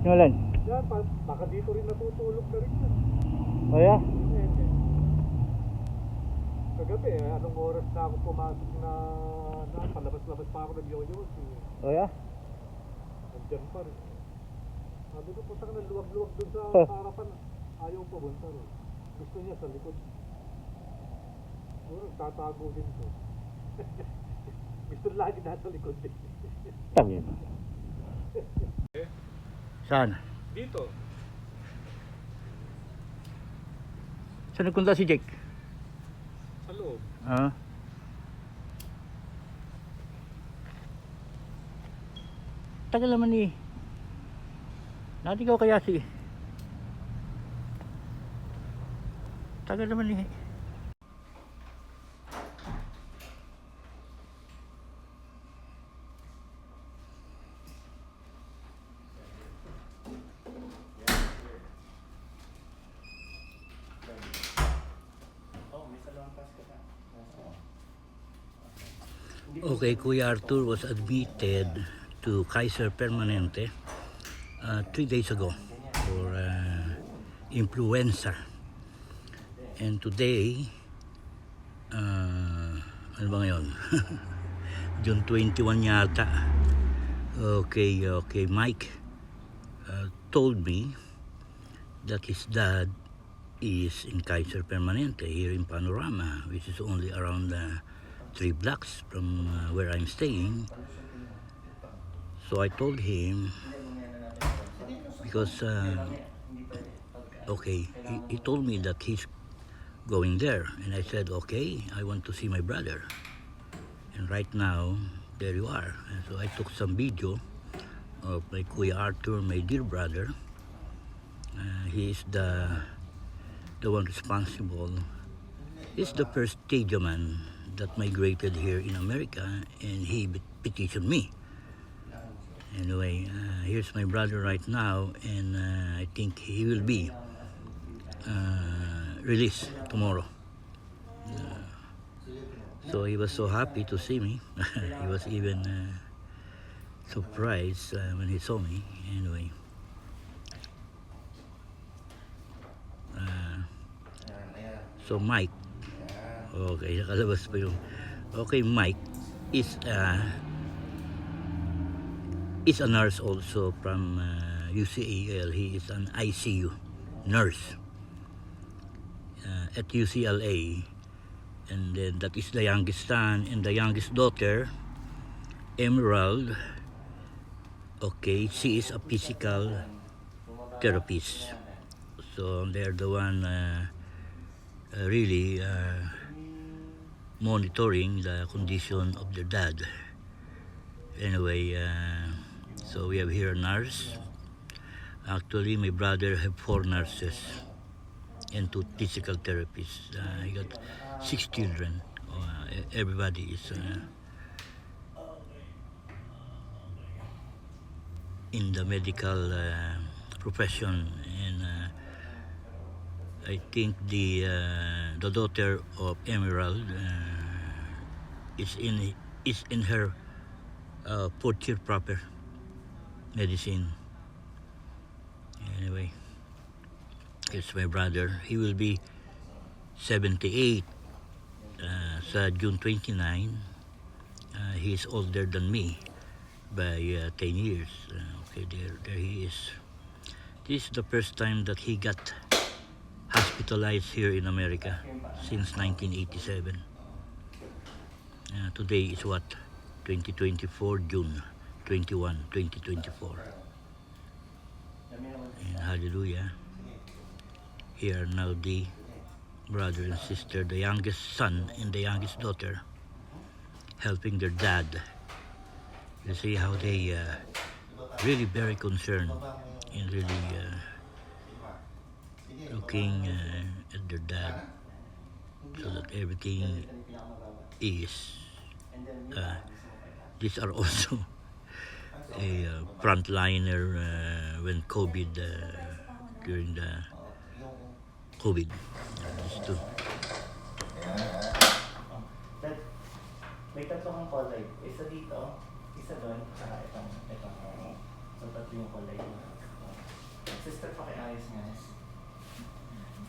Yung alin? Yan, baka dito rin natutulog na rin yun. O yeah? Kagabi, anong oras na ako pumasok na palabas-labas pa ako nag-yoyo. O yeah? Nandiyan pa rin. Sabi ko, punta ka na luwag-luwag dun sa harapan. Ayaw pumunta rin. Gusto niya sa likod. Siguro, tatago din ko. Gusto lagi nasa likod din. Tangin. Saan? Dito. Saan nagpunta si Jake? Sa loob. Ah. Tagal naman eh. Natigaw kaya si. Tagal naman eh. Okay, Kuya Arthur was admitted to Kaiser Permanente 3 days ago for influenza. And today, ano ba ngayon? June 21 yata. Okay, Mike told me that his dad is in Kaiser Permanente here in Panorama, which is only around 3 blocks from where I'm staying. So I told him, because he told me that he's going there, and I said, okay, I want to see my brother. And right now, there you are. And so I took some video of my Kuya Arthur, my dear brother. He is the one responsible. He's the first stadiumman that migrated here in America, and he petitioned me. Anyway, here's my brother right now, and I think he will be released tomorrow. So he was so happy to see me. He was even surprised when he saw me. Anyway, so Mike, okay, nakalabas pa yung, okay, Mike is a nurse also from UCAL. He is an ICU nurse at UCLA, and then that is the youngest son, and the youngest daughter, Emerald. Okay, she is a physical therapist, so they're the one really monitoring the condition of their dad. Anyway, so we have here a nurse. Actually, my brother have 4 nurses and 2 physical therapists. He got 6 children. Everybody is in the medical profession, and I think the daughter of Emerald is in her 4th year proper medicine. Anyway, it's my brother. He will be 78 sa June 29. He's older than me by 10 years. Okay, there he is. This is the first time that he got hospitalized here in America since 1987. Today is what? 2024, June 21, 2024. And hallelujah. Here are now the brother and sister, the youngest son and the youngest daughter, helping their dad. You see how they really very concerned and really looking at their dad, so that everything is these are also a frontliner when COVID, during the COVID. These two. May tatlo kang kulay. Isa dito, isa doon, saka itong. So, tatlo yung kulay. Sister, pakiayos nga.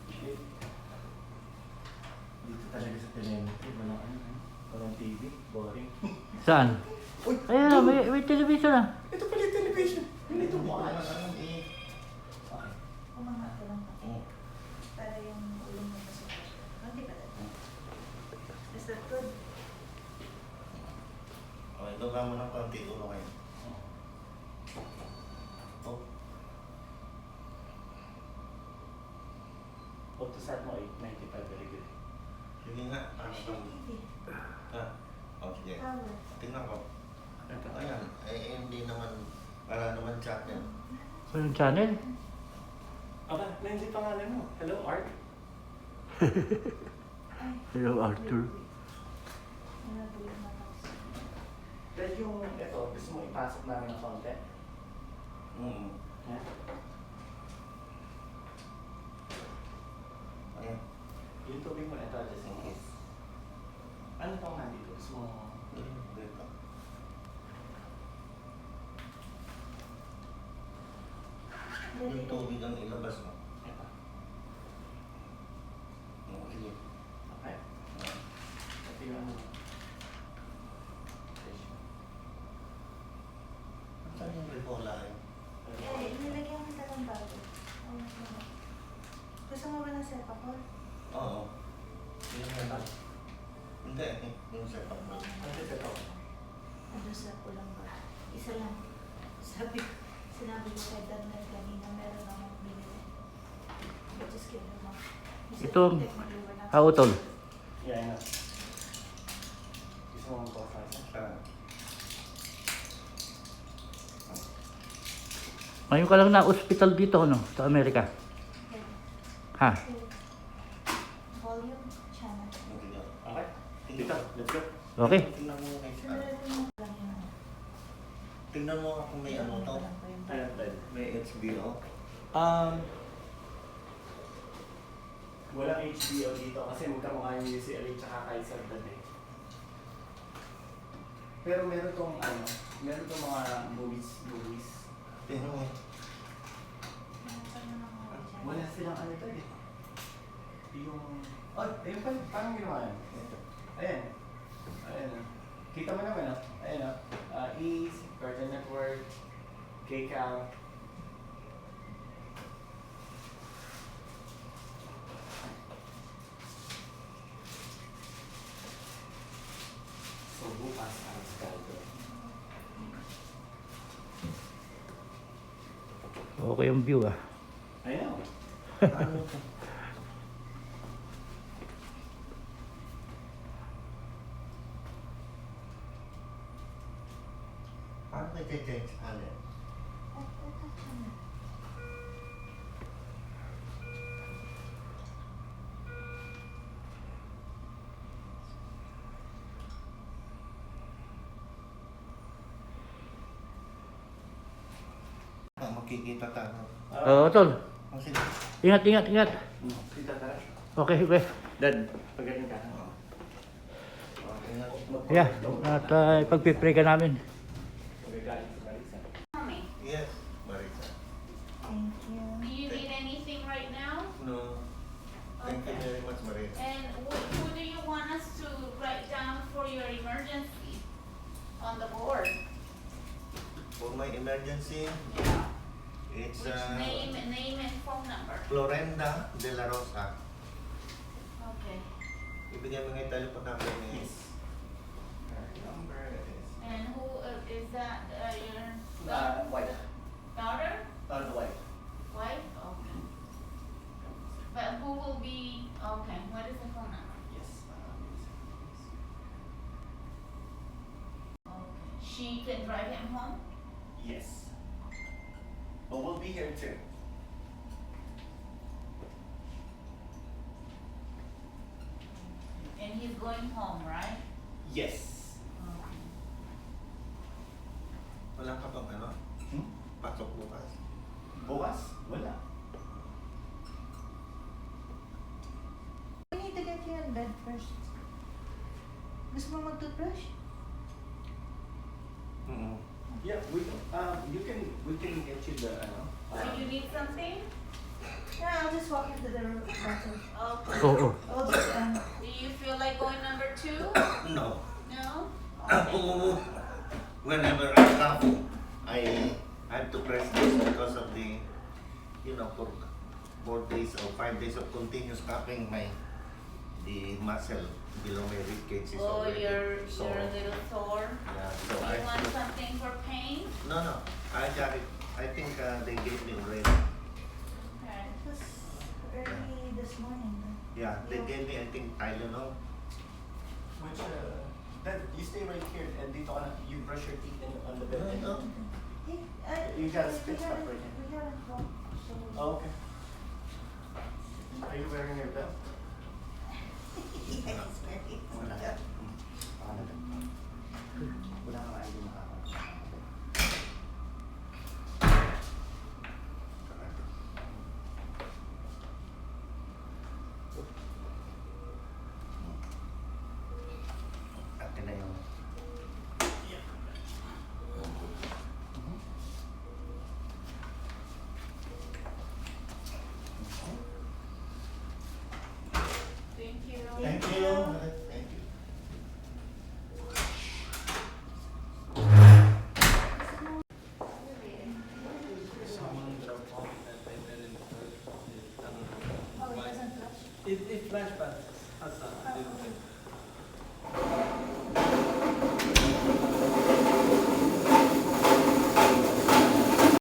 Shit. Dito talaga sa telemetry, walang ano eh. Walang TV, boring. Saan? Uy! Ayun na, may television na. Ito pala yung television. Ito watch. Okay. Umanga ko lang pati. Para yung ulong mo sa hindi ba dati? Is that good? Okay, doon ka mo ng konti. Ulo kayo. Oh. Pag to start mo, 895, very good. Sige nga. Ano Shit, ka? TV. Ha? Oh, sige. Power. Tingnan ko. Ito. Ayan. Hindi naman. Wala naman chat yan. Anong channel? Aba, nandiyan pangalan mo. Hello, Art. Ay. Hello, Arthur. Nabulong na ako. Dahil yung ito, gusto mo ipasok namin ng konti. Yeah. Ayan. Yung tubig mo ito, just in case. Ano tong nandito? Gusto mo... Dito. Yung tubig ang ilabas mo. Ito. Okay. Okay. Ito yung ano. Pressure. Saan yung ricola eh? Eh, nilagyan kita ng bago. Gusto mo ba ng sepakol? Oo. Yung ano? Hindi. Yung sepak mo. Ano ito? Ano sa ulang ba? Isa lang. Sinabi ko kay Daniel kanina, meron akong binili. But just give him up. He said, Ito, "Take my liver na." Hautol. Yeah, I know. Gusto mo magpapasa? Saan? Ngayon ka lang na hospital dito, ano, sa Amerika. Okay. Ha? Volume channel. Hindi nga. Okay. Dito, let's go. Okay. Tingnan mo kay Stan. Sinunod mo lang yun. Tingnan mo kung may ano to. Ano ba? May HBO. Walang HBO dito kasi magkamukha yung UCLA tsaka Kaiser dati. Pero meron tong ano, meron tong mga movies. Tingnan mo. Wala silang ano to eh. Yung... Oh, ayun pa, parang ginawa yan. Ayan. Ayan. Kita mo naman ah. Ayan ah. Ease, Cartoon Network, KCAL. So bukas ang Scaldo. Okay yung view, ah. I know. Ano to? Paano may change alin? Makikita tayo. Oo, tol. Oh, sige. Ingat, ingat, ingat. Tita, tara. Okay, okay. Dad, pagaling ka. Okay na. Yeah, at pagpipray ka namin. Pagagaling sa Marisa. Mommy, Yes, Marisa. Thank you. do you need anything right now? No. Thank you very much, Marisa. And who do you want us to write down for your emergency on the board? For my emergency, Yeah. it's Which name and phone number? Florenda de la Rosa. Okay. Ibigay mo nga yung telephone number niya. Yes. Her number is... And who is that? Your White. daughter? White. Wife? Okay. But who will be? Okay. What is the phone number? Yes. Okay. She can drive him home. Yes. But we'll be here too. And he's going home, right? Yes. Okay. Wala ka bang ano? Pasok bukas. Bukas? Wala. We need to get you in bed first. Gusto mo mag-toothbrush? Mm-hmm. Yeah, we can get you the Do you need something? Yeah, I'll just walk into the bathroom. Okay. Oo. I'll just, Do you feel like going number 2? No. No? Whenever I cough, I have to press this because of the, for 4 days or 5 days of continuous coughing, the muscle below my rib cage is Oh, already you're sore. a little sore. Yeah, so Do I you want something for pain? no, I got it. I think they gave me already. Okay. it was early this morning. Yeah, they gave me, I think, Tylenol. Which then you stay right here and dito ka na, you brush your teeth on the bed. No. You got a spit stop right here. We haven't talked, so. Oh, okay. Are you wearing your belt? Yes, very. Wala. Paano ka? Wala kang ID makakasya. Atin na yung... Thank you. Thank you. Thank you. Someone dropped off that I didn't Oh, it doesn't flush? It flashed, but has Oh, okay.